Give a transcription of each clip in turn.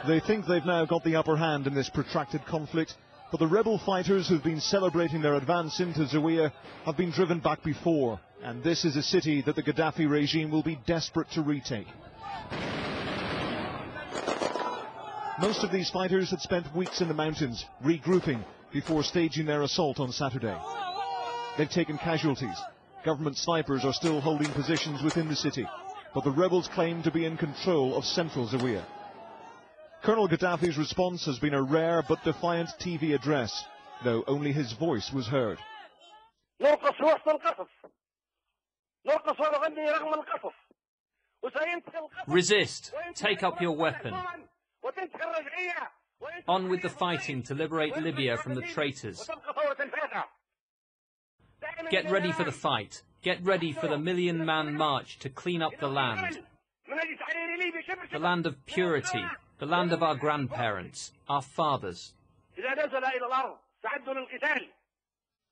They think they've now got the upper hand in this protracted conflict, but the rebel fighters who've been celebrating their advance into Zawiyah have been driven back before, and this is a city that the Gaddafi regime will be desperate to retake. Most of these fighters had spent weeks in the mountains, regrouping before staging their assault on Saturday. They've taken casualties. Government snipers are still holding positions within the city, but the rebels claim to be in control of central Zawiyah. Colonel Gaddafi's response has been a rare but defiant TV address, though only his voice was heard. Resist. Take up your weapon. On with the fighting to liberate Libya from the traitors. Get ready for the fight. Get ready for the million-man march to clean up the land. The land of purity. The land of our grandparents, our fathers.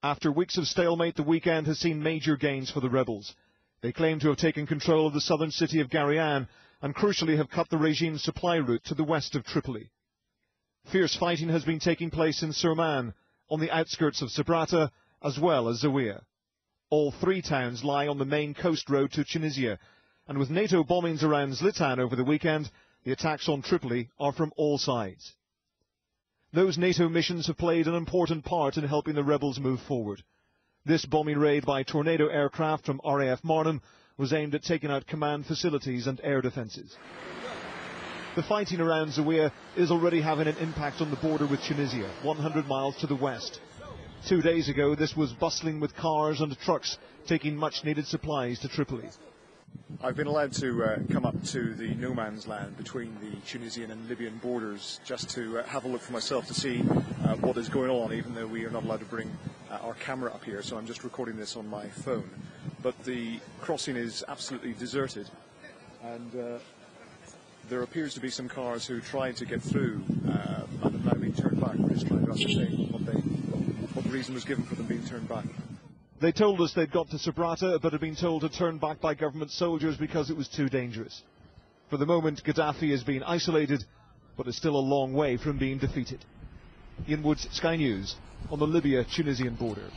After weeks of stalemate, the weekend has seen major gains for the rebels. They claim to have taken control of the southern city of Garian and crucially have cut the regime's supply route to the west of Tripoli. Fierce fighting has been taking place in Surman, on the outskirts of Sabratha, as well as Zawiyah. All three towns lie on the main coast road to Tunisia, and with NATO bombings around Zlatan over the weekend, the attacks on Tripoli are from all sides. Those NATO missions have played an important part in helping the rebels move forward. This bombing raid by Tornado aircraft from RAF Marnhem was aimed at taking out command facilities and air defences. The fighting around Zawiyah is already having an impact on the border with Tunisia, 100 miles to the west. 2 days ago, this was bustling with cars and trucks taking much-needed supplies to Tripoli. I've been allowed to come up to the no man's land between the Tunisian and Libyan borders just to have a look for myself to see what is going on, even though we are not allowed to bring our camera up here, so I'm just recording this on my phone. But the crossing is absolutely deserted, and there appears to be some cars who tried to get through and have now been turned back. We're just trying to ascertain what the reason was given for them being turned back. They told us they'd got to Sabratha, but had been told to turn back by government soldiers because it was too dangerous. For the moment, Gaddafi has been isolated, but is still a long way from being defeated. Ian Woods, Sky News, on the Libya-Tunisian border.